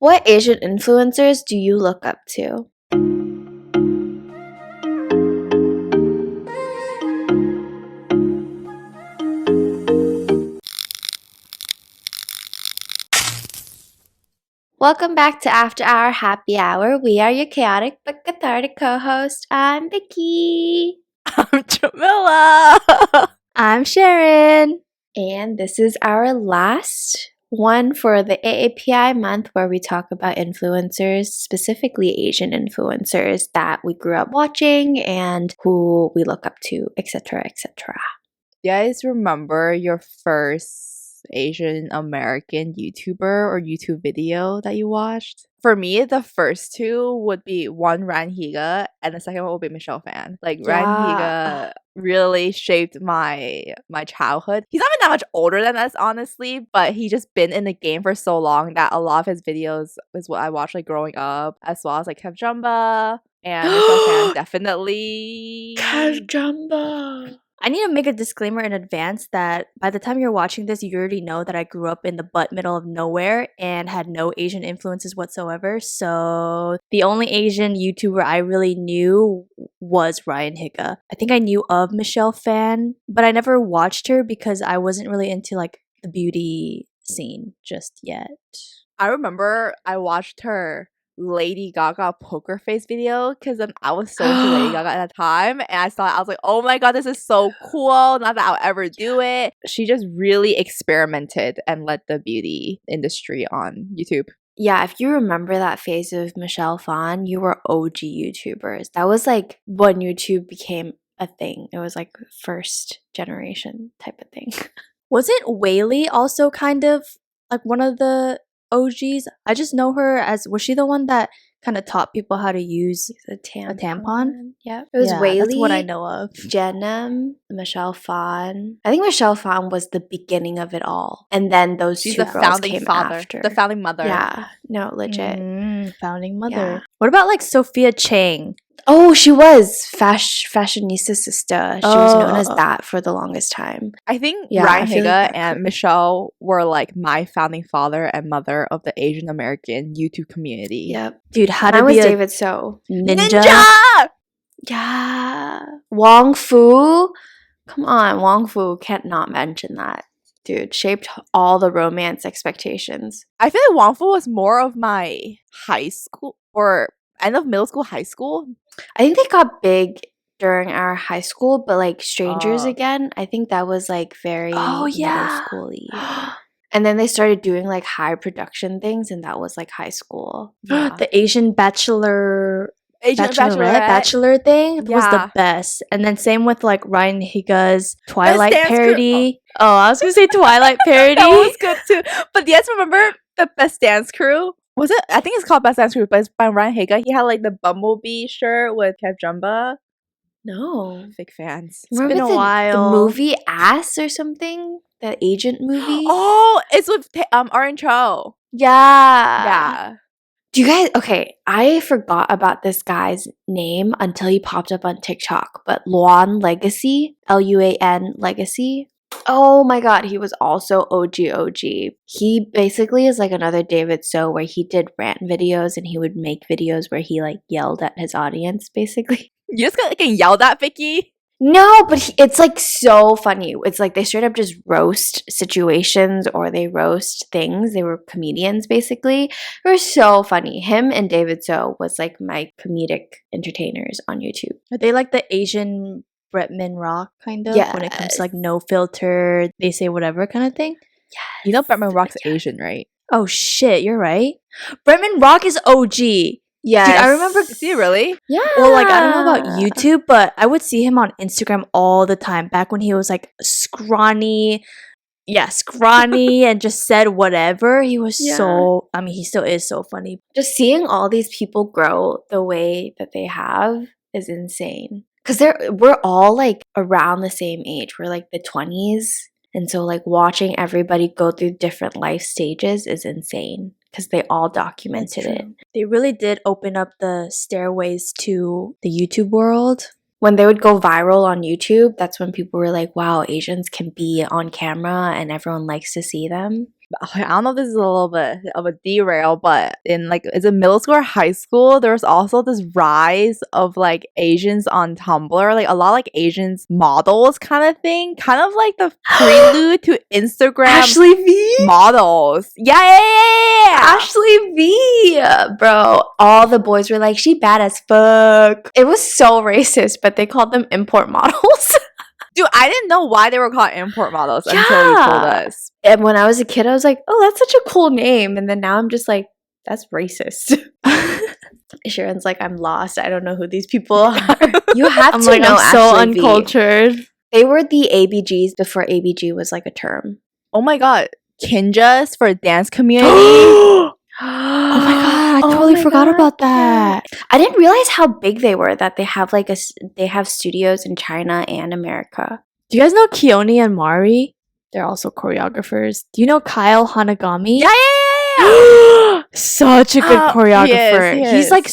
What Asian influencers do you look up to? Welcome back to After Our Happy Hour. We are your chaotic but cathartic co-host. I'm Vicky. I'm Jamila. I'm Sharon. And this is our last one for the AAPI month where we talk about influencers, specifically Asian influencers that we grew up watching and who we look up to, etc., etc. You guys remember your first Asian American YouTuber or YouTube video that you watched? For me, the first two would be one Ran Higa and the second one would be Michelle Fan. Like Ran Higa really shaped my childhood. He's not even that much older than us, honestly, but he just been in the game for so long that a lot of his videos is what I watched like growing up, as well as like Kev Jumba and Michelle Fan definitely. Kev Jumba. I need to make a disclaimer in advance that by the time you're watching this, you already know that I grew up in the butt middle of nowhere and had no Asian influences whatsoever. So the only Asian YouTuber I really knew was Ryan Higa. I think I knew of Michelle Fan, but I never watched her because I wasn't really into like the beauty scene just yet. I remember I watched her Lady Gaga poker face video because I was so into Lady Gaga at that time, and I saw it. I was like, oh my god, this is so cool. Not that I'll ever do it. She just really experimented and led the beauty industry on YouTube. Yeah, if you remember that phase of Michelle Phan, you were OG YouTubers. That was like when YouTube became a thing. It was like first generation type of thing. Wasn't Whaley also kind of like one of the OGs? I just know her as, was she the one that kind of taught people how to use a tampon? Yeah. It was Yeah, Whaley. that's what I know of. Jenem, Michelle Phan. I think Michelle Phan was the beginning of it all. And then those She's two the girls founding came father. after. The founding mother. Yeah. No, legit. Founding mother. Yeah. What about like Sophia Chang? Oh, she was fashionista sister. She was known as Oh. that for the longest time. I think Yeah, Ryan I feel Higa like that and could- Michelle were like my founding father and mother of the Asian American YouTube community. Yep. Dude, how to Mine was be a David So. ninja? Yeah. Wong Fu. Come on, Wong Fu can't not mention that. Dude, shaped all the romance expectations. I feel like Wong Fu was more of my high school or end of middle school, high school. I think they got big during our high school, but like Strangers Oh. Again, I think that was like very Oh, yeah. middle schooly. And then they started doing like high production things, and that was like high school. Yeah. The Asian bachelor Asian bachelor thing was Yeah. the best. And then same with like Ryan Higa's Twilight Dance Crew. parody. Oh, I was gonna say Twilight parody. That was good too. But yes, remember the Best Dance Crew? Was it? I think it's called Best Dance Crew, but it's by Ryan Higa. He had like the Bumblebee shirt with Kev Jumba. No. Big fans. Remember been a while. the movie Ass or something? The agent movie? Oh, it's with Orange Cho. Yeah. Yeah. Do you guys, okay, I forgot about this guy's name until he popped up on TikTok, but Luan Legacy, Luan Legacy. Oh my god, he was also OG. He basically is like another David So where he did rant videos and he would make videos where he like yelled at his audience basically. You just got getting yelled at, Vicky. No, but it's like so funny. It's like they straight up just roast situations or they roast things. They were comedians basically. It was so funny. Him and David So was like my comedic entertainers on YouTube. Are they like the Asian Bretman Rock kind of? When it comes to like no filter, they say whatever kind of thing? Yes. You know Bretman Rock's Asian, right? Oh shit, you're right. Bretman Rock is OG. Yes. Dude, I remember. Is he really? Yeah. Well, like, I don't know about YouTube, but I would see him on Instagram all the time back when he was like scrawny. Yeah, scrawny and just said whatever. He was so, I mean, he still is so funny. Just seeing all these people grow the way that they have is insane. Because we're all like around the same age. We're like the 20s. And so like watching everybody go through different life stages is insane. Because they all documented it. They really did open up the stairways to the YouTube world. When they would go viral on YouTube, that's when people were like, wow, Asians can be on camera and everyone likes to see them. I don't know if this is a little bit of a derail, but in like, is it middle school or high school? There's also this rise of like Asians on Tumblr, like a lot of, like Asians models kind of thing, kind of like the prelude to Instagram Ashley V? models. Yeah. Ashley V, bro. All the boys were like, she bad as fuck. It was so racist, but they called them import models. Dude, I didn't know why they were called import models until you told Yeah. us. And when I was a kid, I was like, oh, that's such a cool name. And then now I'm just like, that's racist. Sharon's like, I'm lost. I don't know who these people are. You have I'm to like, know I'm so Ashley V. uncultured. They were the ABGs before ABG was like a term. Oh my god, Kinjas for dance community. Oh my god, I Oh totally my forgot God, about that. I didn't realize how big they were, that they have like they have studios in China and America. Do you guys know Keone and Mari? They're also choreographers. Do you know Kyle Hanagami? Yeah. Such a good choreographer. He He's is. like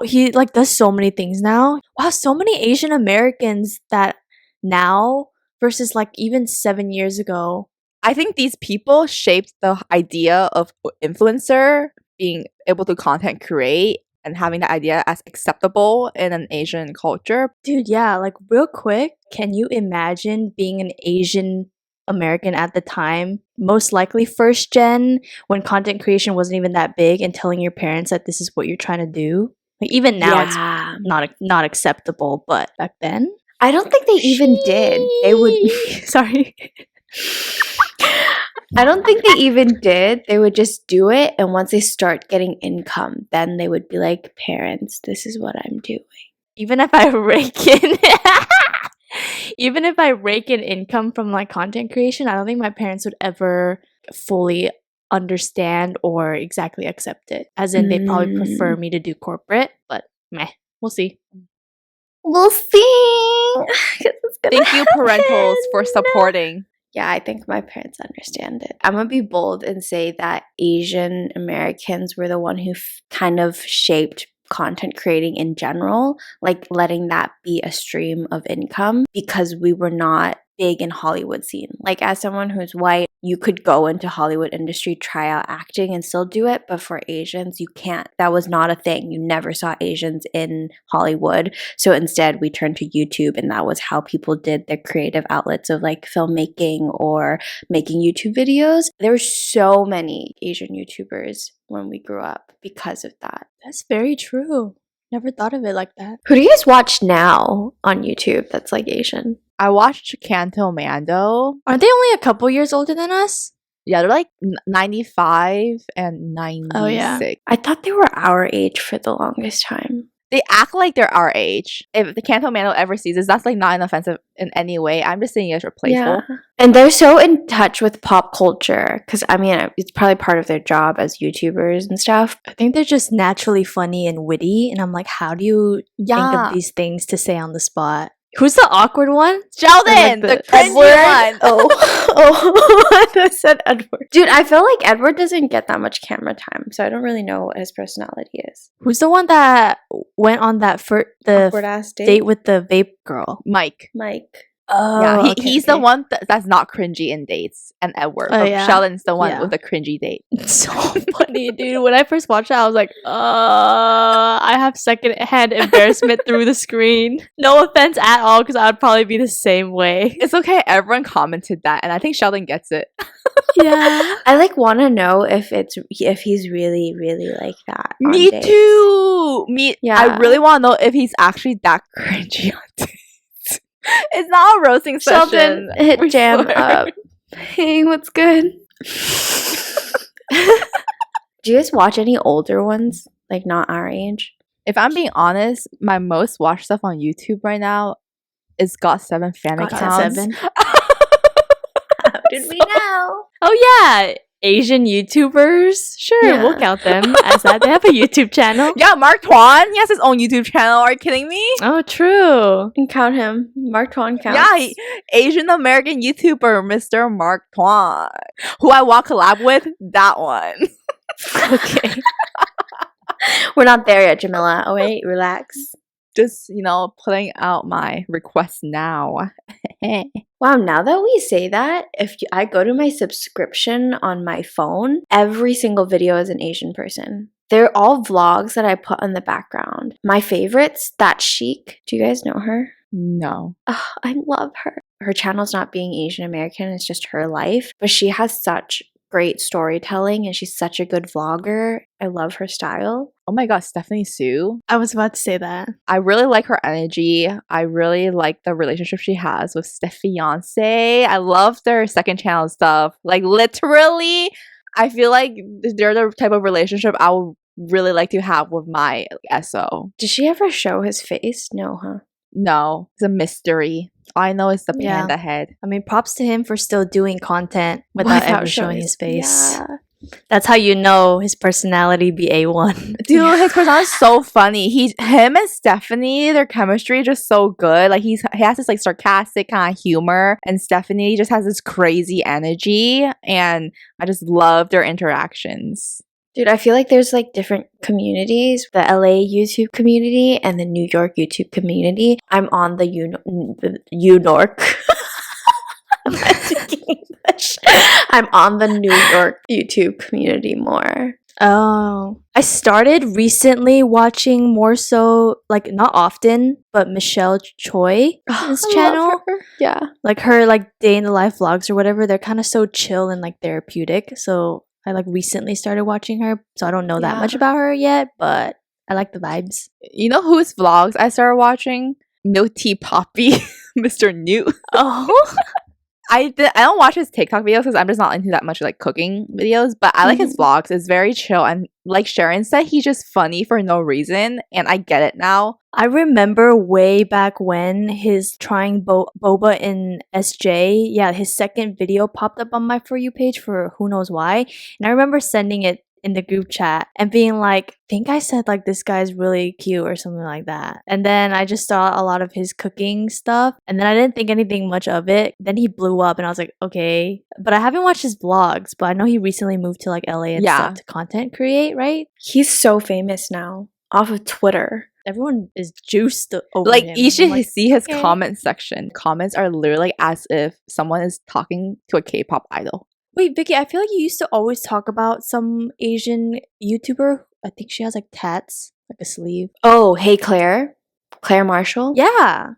he like does so many things now. Wow, so many Asian Americans that now versus like even 7 years ago. I think these people shaped the idea of influencer being able to content create and having that idea as acceptable in an Asian culture. Dude, yeah, like real quick, can you imagine being an Asian American at the time? Most likely first gen, when content creation wasn't even that big, and telling your parents that this is what you're trying to do. Like even now it's Yeah. not acceptable, but back then, I don't think they even did. They would. Sorry. I don't think they even did. They would just do it, and once they start getting income, then they would be like, "Parents, this is what I'm doing." Even if I rake in even if I rake in income from like content creation, I don't think my parents would ever fully understand or exactly accept it. As in, they probably prefer me to do corporate, but meh, we'll see. We'll see. 'Cause it's gonna Thank you, parentals, for happen. supporting. Yeah, I think my parents understand it. I'm gonna be bold and say that Asian Americans were the one who kind of shaped content creating in general, like letting that be a stream of income, because we were not big in Hollywood scene. Like, as someone who's white, you could go into Hollywood industry, try out acting and still do it, but for Asians, you can't. That was not a thing. You never saw Asians in Hollywood. So instead, we turned to YouTube, and that was how people did their creative outlets of like filmmaking or making YouTube videos. There were so many Asian YouTubers when we grew up because of that. That's very true. Never thought of it like that. Who do you guys watch now on YouTube that's like Asian? I watched Canto Mando. Aren't they only a couple years older than us? Yeah, they're like 95 and 96. Oh, yeah. I thought they were our age for the longest time. They act like they're our age. If the Canto Mando ever sees this, that's like not an offensive in any way. I'm just saying you guys are playful. Yeah. And they're so in touch with pop culture because, I mean, it's probably part of their job as YouTubers and stuff. I think they're just naturally funny and witty, and I'm like, how do you think of these things to say on the spot? Who's the awkward one? Sheldon, Like the cringy one. Oh, I said Edward. Dude, I feel like Edward doesn't get that much camera time, so I don't really know what his personality is. Who's the one that went on that Awkward ass date with the vape girl? Mike. Mike. Oh, Yeah, okay, he's okay. the one that's not cringy in dates, and Edward. Oh, But yeah. Sheldon's the one Yeah. with the cringy date. It's so funny, dude. When I first watched it, I was like, I have secondhand embarrassment through the screen. No offense at all, because I would probably be the same way. It's okay. Everyone commented that, and I think Sheldon gets it. Yeah. I like want to know if he's really like that. on Me dates. too. I Yeah. really want to know if he's actually that cringy on dates. It's not a roasting Sheldon, session. hit we jam swear. up. Hey, what's good? Do you guys watch any older ones? Like not our age? If I'm being honest, my most watched stuff on YouTube right now is Got7 fan Got accounts. 7. How did we know? Oh, yeah. Asian YouTubers. Sure, Yeah. we'll count them as that. They have a YouTube channel. Yeah, Mark Twan. He has his own YouTube channel. Are you kidding me? Oh, true. And count him. Mark Twain counts. Yeah, Asian American YouTuber Mr. Mark Twan, who I want collab with. That one. Okay. We're not there yet, Jamila. Oh wait, relax. Just, putting out my request now. Wow, now that we say that, I go to my subscription on my phone, every single video is an Asian person. They're all vlogs that I put on the background. My favorites, That Chic. Do you guys know her? No. Oh, I love her. Her channel's not being Asian American, it's just her life. But she has such great storytelling and she's such a good vlogger. I love her style. Oh my god, Stephanie Sue. I was about to say that. I really like her energy. I really like the relationship she has with Steph Fiance. I love their second channel stuff. Like literally, I feel like they're the type of relationship I would really like to have with my SO. Did she ever show his face? No, huh? No, it's a mystery. All I know is the Yeah. panda head. I mean, props to him for still doing content without ever showing his face. Yeah. That's how you know his personality be A1. Dude, his personality is so funny. Him and Stephanie, their chemistry is just so good. Like he has this like sarcastic kind of humor, and Stephanie just has this crazy energy, and I just love their interactions. Dude, I feel like there's like different communities, the LA YouTube community and the New York YouTube community. I'm on the U-Nork. Am I speaking English? I'm on the New York YouTube community more. Oh. I started recently watching more so, like not often, but Michelle Choi, his I channel. love her. Yeah. Like her like day in the life vlogs or whatever, they're kind of so chill and like therapeutic. So I like recently started watching her, so I don't know that Yeah. much about her yet, but I like the vibes. You know whose vlogs I started watching? Noti Poppy, Mr. Newt. Oh. I don't watch his TikTok videos because I'm just not into that much like cooking videos, but I like his vlogs. It's very chill, and like Sharon said, he's just funny for no reason, and I get it now. I remember way back when his trying boba in SJ, yeah, his second video popped up on my For You page for who knows why. And I remember sending it in the group chat and being like, I think I said like this guy's really cute or something like that. And then I just saw a lot of his cooking stuff and then I didn't think anything much of it. Then he blew up and I was like, okay. But I haven't watched his vlogs, but I know he recently moved to like LA and stuff to content create, right? He's so famous now off of Twitter. Everyone is juiced over Like him. you should I'm like, see his okay. comment section. Comments are literally as if someone is talking to a K-pop idol. Wait, Vicky, I feel like you used to always talk about some Asian YouTuber. I think she has like tats, like a sleeve. Oh, hey Claire Marshall. Yeah.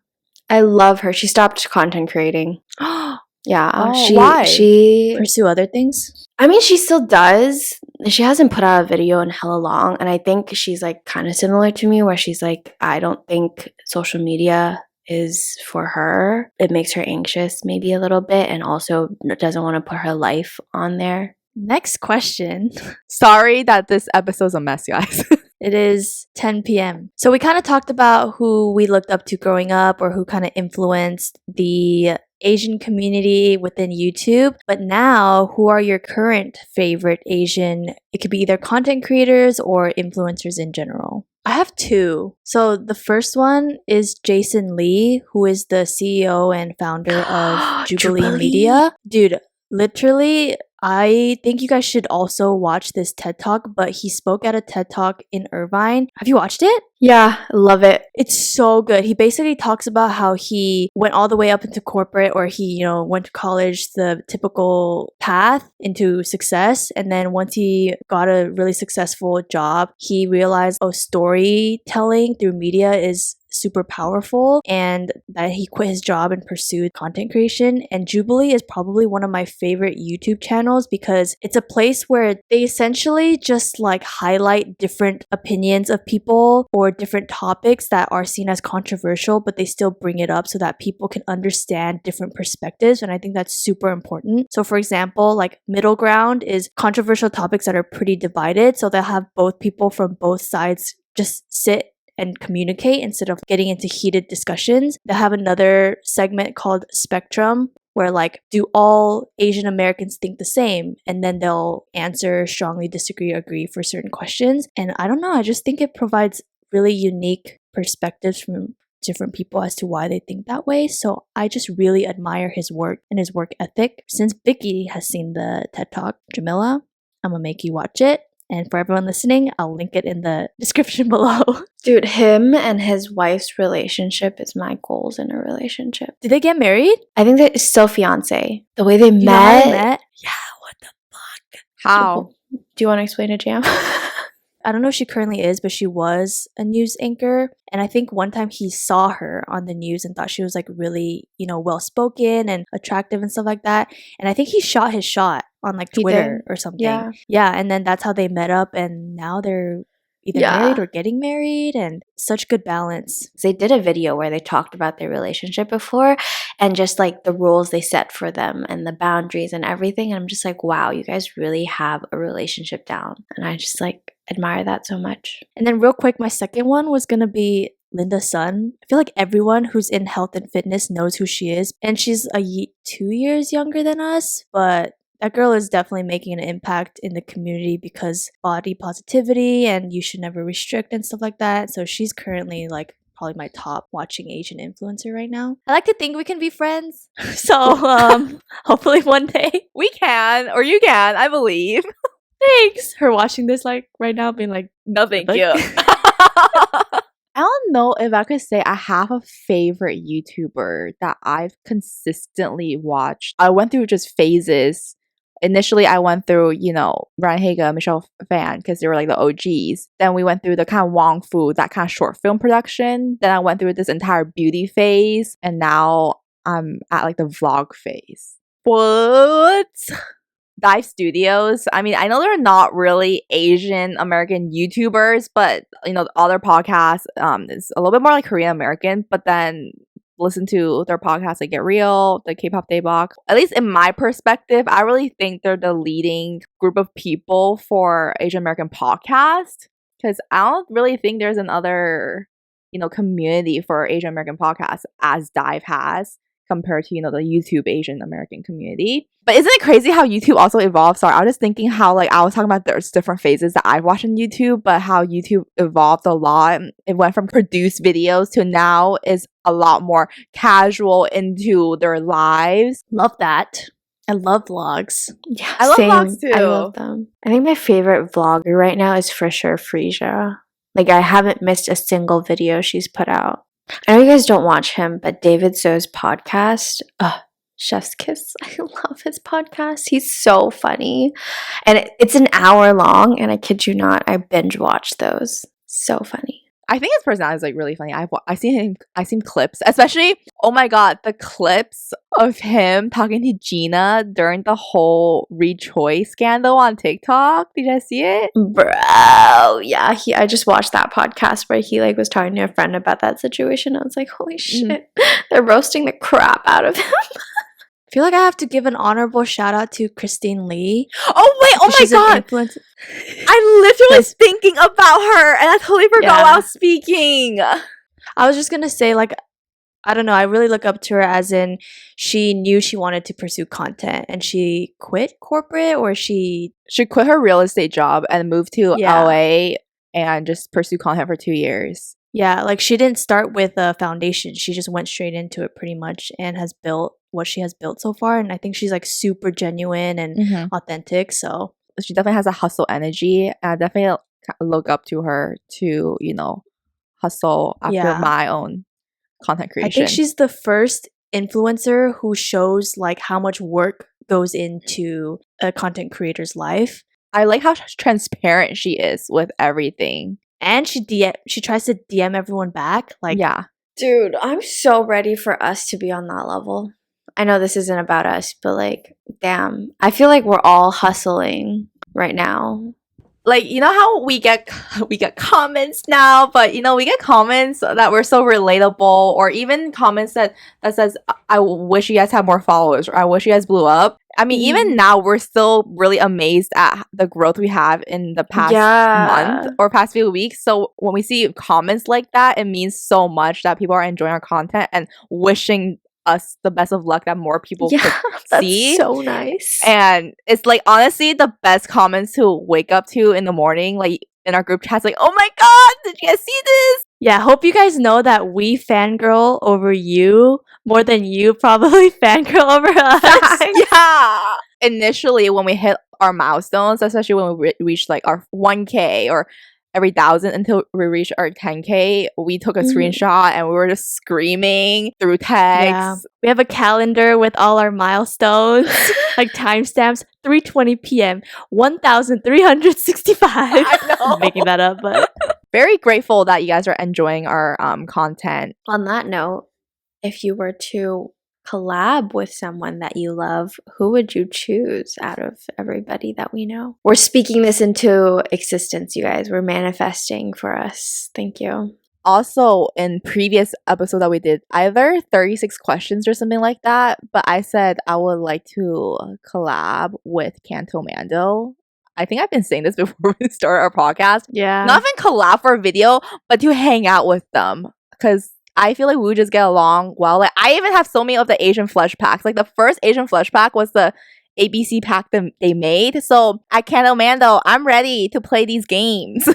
I love her. She stopped content creating. Yeah. Oh, why? She Pursue other things. I mean, she still does. She hasn't put out a video in hella long, and I think she's like kind of similar to me, where she's like, I don't think social media is for her. It makes her anxious maybe a little bit, and also doesn't want to put her life on there. Next question. Sorry that this episode's a mess, guys. It is 10 p.m. So we kind of talked about who we looked up to growing up or who kind of influenced the Asian community within YouTube. But now, who are your current favorite Asian? It could be either content creators or influencers in general. I have two. So the first one is Jason Lee, who is the CEO and founder of Jubilee Media. Dude, literally, I think you guys should also watch this TED Talk, but he spoke at a TED Talk in Irvine. Have you watched it? Yeah, love it. It's so good. He basically talks about how he went all the way up into corporate, or he, went to college, the typical path into success. And then once he got a really successful job, he realized, storytelling through media is super powerful, and that he quit his job and pursued content creation. And Jubilee is probably one of my favorite YouTube channels because it's a place where they essentially just like highlight different opinions of people or different topics that are seen as controversial, but they still bring it up so that people can understand different perspectives. And I think that's super important. So for example, like middle ground is controversial topics that are pretty divided, so they'll have both people from both sides just sit and communicate instead of getting into heated discussions. They have another segment called Spectrum, where like, do all Asian Americans think the same? And then they'll answer strongly disagree, agree for certain questions. And I don't know, I just think it provides really unique perspectives from different people as to why they think that way. So I just really admire his work and his work ethic. Since Vicky has seen the TED Talk, Jamila, I'm gonna make you watch it. And for everyone listening, I'll link it in the description below. Dude, him and his wife's relationship is my goals in a relationship. Did they get married? I think they're still fiance. The way they You know how they met. met? Yeah, what the fuck? How? Do you want to explain it, Jam? I don't know if she currently is, but she was a news anchor. And I think one time he saw her on the news and thought she was like really, well spoken and attractive and stuff like that. And I think he shot his shot on like He Twitter did. or something. Yeah. Yeah. And then that's how they met up. And now they're either Yeah. married or getting married, and such good balance. They did a video where they talked about their relationship before and just like the rules they set for them and the boundaries and everything. And I'm just like, wow, you guys really have a relationship down. And I just like admire that so much. And then real quick, my second one was gonna be Linda Sun. I feel like everyone who's in health and fitness knows who she is, and she's 2 years younger than us, but that girl is definitely making an impact in the community because body positivity and you should never restrict and stuff like that. So she's currently like probably my top watching Asian influencer right now. I like to think we can be friends. So hopefully one day. We can, or you can, I believe. Thanks. Her watching this like right now being like, No, thank Like- you. I don't know if I could say I have a favorite YouTuber that I've consistently watched. I went through just phases. Initially, I went through, Ryan Haga, Michelle Fan, because they were like the OGs. Then we went through the kind of Wong Fu, that kind of short film production. Then I went through this entire beauty phase. And now I'm at like the vlog phase. What? Dive Studios. I mean, I know they're not really Asian American YouTubers, but all their podcasts is a little bit more like Korean American. But then listen to their podcasts like Get Real, the K-pop Daebak. At least in my perspective, I really think they're the leading group of people for Asian American podcast, because I don't really think there's another community for Asian American podcasts as Dive has, compared to the YouTube Asian American community. But isn't it crazy how YouTube also evolved? Sorry, I was just thinking how I was talking about there's different phases that I've watched on YouTube, but how YouTube evolved a lot. It went from produced videos to now is a lot more casual into their lives. love that. I love vlogs. Yeah, I love same. vlogs too. I love them. I think my favorite vlogger right now is for sure Frisia. Like, I haven't missed a single video she's put out. I know you guys don't watch him, but David So's podcast, Chef's Kiss. I love his podcast. He's so funny. And it's an hour long, and I kid you not, I binge watch those. So funny. I think his personality is really funny. I've seen clips, especially, oh my god, the clips of him talking to Gina during the whole Rechoice scandal on TikTok. Did you guys see it? Bro, yeah, I just watched that podcast where he was talking to a friend about that situation. I was like, holy shit, they're roasting the crap out of him. I feel like I have to give an honorable shout out to Christine Lee. Oh wait, oh my She's an god. influencer. I literally was thinking about her and I totally forgot Yeah. what I was speaking. I was just gonna say, I don't know, I really look up to her as in she knew she wanted to pursue content and she quit corporate, or she She quit her real estate job and moved to Yeah. LA and just pursue content for 2 years. she didn't start with a foundation. She just went straight into it pretty much and has built what she has built so far. And I think she's super genuine and authentic. So She definitely has a hustle energy, and I definitely look up to her to, hustle after Yeah. my own content creation. I think she's the first influencer who shows how much work goes into a content creator's life. I like how transparent she is with everything. And she tries to DM everyone back. Yeah. Dude, I'm so ready for us to be on that level. I know this isn't about us, but damn. I feel like we're all hustling right now. How we get comments now, but we get comments that were so relatable, or even comments that says, I wish you guys had more followers, or I wish you guys blew up. I mean, even now we're still really amazed at the growth we have in the past month or past few weeks. So when we see comments like that, it means so much that people are enjoying our content and wishing us the best of luck that more people could see. That's so nice. And it's honestly the best comments to wake up to in the morning, in our group chats, oh my god, did you guys see this? Yeah, hope you guys know that we fangirl over you more than you probably fangirl over us. Yeah. initially when we hit our milestones, especially when we reached like our 1K or every 1,000 until we reached our 10K, we took a screenshot and we were just screaming through text. Yeah. We have a calendar with all our milestones, like timestamps, 3:20 p.m., 1,365. I know. I'm making that up, but Very grateful that you guys are enjoying our content. On that note, if you were to collab with someone that you love, who would you choose out of everybody that we know? We're speaking this into existence, you guys. We're manifesting for us. Thank you. Also, in previous episode that we did, either 36 questions or something like that, but I said I would like to collab with Canto Mando. I think I've been saying this before we start our podcast. yeah. Not even collab for a video, but to hang out with them. Because I feel like we would just get along well. Like, I even have so many of the Asian flesh packs. Like, the first Asian flesh pack was the ABC pack that they made. So, at Canto Mando, I'm ready to play these games.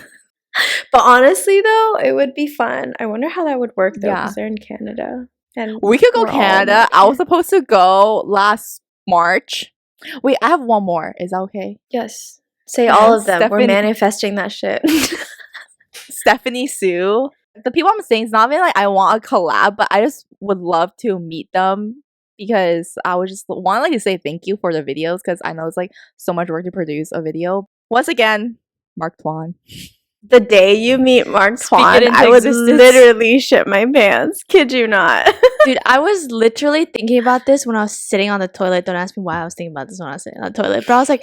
But honestly, though, it would be fun. I wonder how that would work, though, Yeah. because they're in Canada. And We could go we're all Canada. I was American. supposed to go last March. Wait, I have one more. Is that okay? Yes. Say all of them. We're Stephanie- manifesting that shit. Stephanie Sue. The people I'm saying, it's not even like I want a collab, but I just would love to meet them because I would just want like to say thank you for the videos because I know it's like so much work to produce a video. Once again, Mark Twan. The day you meet Mark Speak it Twan, into I would existence. literally shit my pants. Kid you not. Dude, I was literally thinking about this when I was sitting on the toilet. Don't ask me why I was thinking about this when I was sitting on the toilet. But I was like,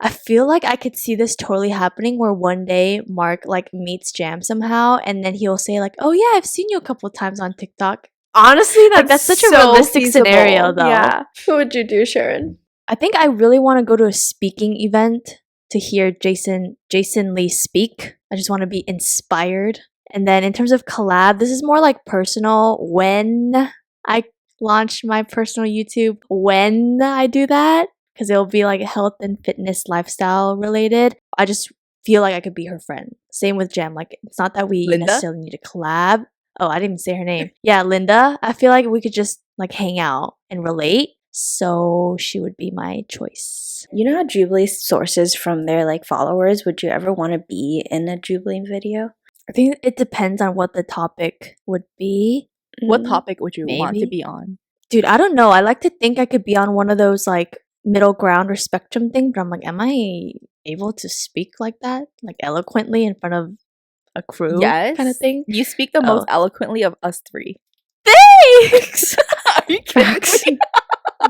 I feel like I could see this totally happening where one day Mark like meets Jam somehow and then he'll say like, oh yeah, I've seen you a couple of times on TikTok. Honestly, that's such a so realistic feasible. scenario, though. Yeah. Who would you do, Sharon? I think I really want to go to a speaking event to hear Jason Lee speak. I just want to be inspired. And then in terms of collab, this is more like personal. When I launch my personal YouTube, when I do that, because it'll be like health and fitness lifestyle related. I just feel like I could be her friend. Same with Jem. Like, it's not that we Linda? necessarily need to collab. Oh, I didn't even say her name. Yeah, Linda. I feel like we could just like hang out and relate. So she would be my choice. You know how Jubilee sources from their like followers? Would you ever want to be in a Jubilee video? I think it depends on what the topic would be. What Mm. topic would you want to Maybe. be on? Dude, I don't know. I like to think I could be on one of those like middle ground or spectrum thing, but I'm like, am I able to speak like that? Like eloquently in front of a crew Yes. kind of thing? You speak the most eloquently of us three. Thanks! Are you kidding Facts. me?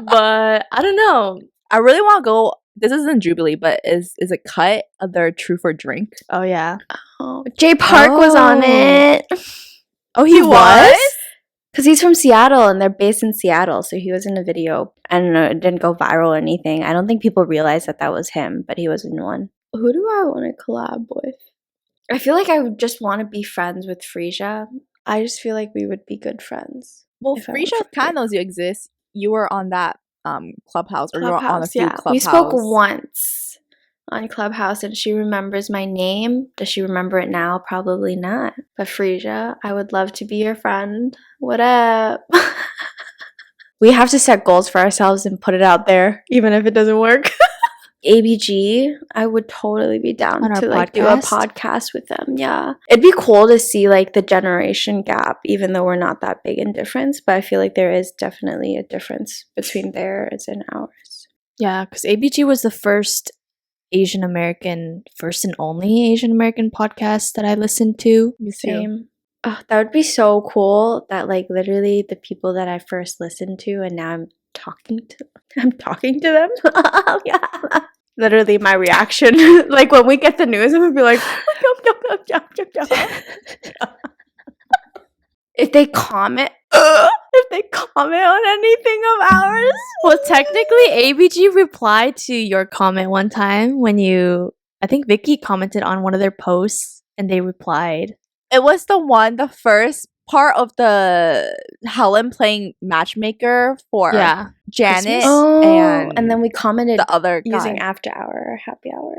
But I don't know. I really want to go. This isn't Jubilee, but is it cut their Truth or Drink? Oh, yeah. Oh, Jay Park was on Oh. it. Oh, he was? Because he's from Seattle and they're based in Seattle. So he was in a video. I don't know. It didn't go viral or anything. I don't think people realized that that was him, but he was in one. Who do I want to collab with? I feel like I would just want to be friends with Frisia. I just feel like we would be good friends. Well, If I went Frisia for kind it. of knows you exist. You were on that Clubhouse, or you were on a Clubhouse, few yeah. Clubhouse. We spoke once on Clubhouse and she remembers my name. Does she remember it now? Probably not. But Frisia, I would love to be your friend. What up? We have to set goals for ourselves and put it out there, even if it doesn't work. ABG, I would totally be down On our to like do a podcast? podcast with them. Yeah. It'd be cool to see like the generation gap, even though we're not that big in difference, but I feel like there is definitely a difference between theirs and ours. Yeah, because ABG was the first Asian American, first and only Asian American podcast that I listened to. Me too. Same. Oh, that would be so cool that like literally the people that I first listened to and now I'm talking to them. Yeah. Literally my reaction. Like when we get the news, I'm gonna be like, if they comment on anything of ours. Well, technically, ABG replied to your comment one time when I think Vicky commented on one of their posts and they replied. It was the first part of the Helen playing matchmaker for Yeah. Janet Christmas? And then we commented the other guy. using after hour or happy hour.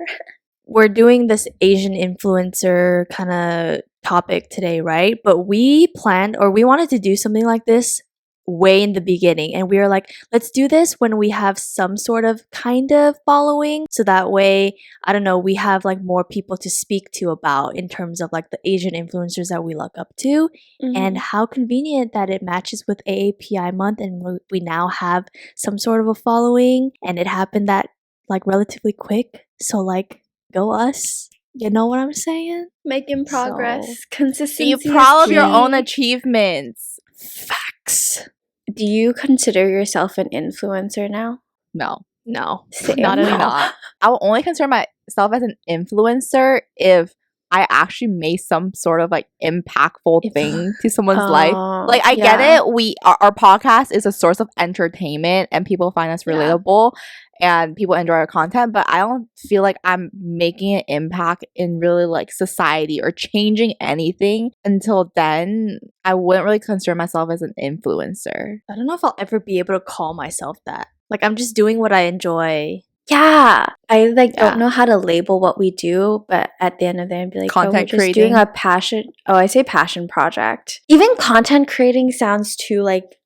We're doing this Asian influencer kind of topic today, right? But we planned or we wanted to do something like this way in the beginning, and we were like, let's do this when we have some sort of kind of following, so that way, I don't know, we have like more people to speak to about in terms of like the Asian influencers that we look up to. And how convenient that it matches with AAPI month, and we now have some sort of a following, and it happened that like relatively quick. So like, go us. You know what I'm saying? Making progress. So, Consistency. Be proud is of your key. own achievements. facts. Do you consider yourself an influencer now? No, No, Same. not I'm at all. not. I will only consider myself as an influencer if I actually made some sort of like impactful thing to someone's life. Like, I get yeah. it. Our podcast is a source of entertainment and people find us Yeah. relatable and people enjoy our content, but I don't feel like I'm making an impact in really like society or changing anything. Until then, I wouldn't really consider myself as an influencer. I don't know if I'll ever be able to call myself that. Like, I'm just doing what I enjoy. Yeah. I like Yeah. don't know how to label what we do, but at the end of the day, I'd be like, Content we're just doing creating. a passion. Oh, I say passion project. Even content creating sounds too like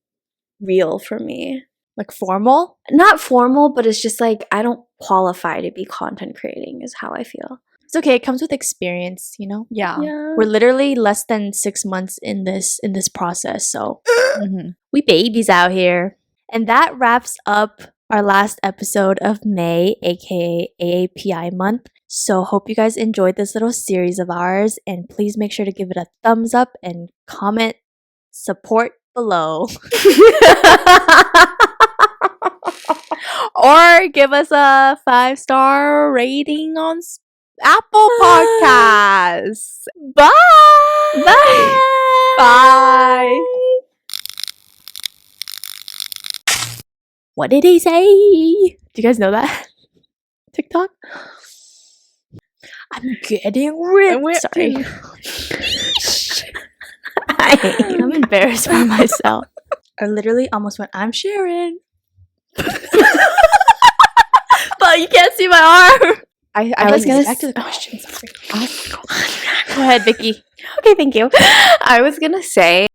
real for me. Like, formal? Not formal, but it's just like I don't qualify to be content creating is how I feel. It's okay. It comes with experience, you know? Yeah. We're literally less than 6 months in this process, so Mhm. we babies out here. And that wraps up our last episode of May, aka AAPI month. So hope you guys enjoyed this little series of ours, and please make sure to give it a thumbs up and comment support below. Or give us a 5-star rating on Apple Podcasts. Bye. Bye. Bye. What did he say? Do you guys know that? TikTok? I'm getting ripped. Sorry. I'm embarrassed by myself. I literally almost went, I'm Sharon. But you can't see my arm. I was gonna back to the question. Sorry. Ask- Go ahead, Vicky. Okay, thank you. I was gonna say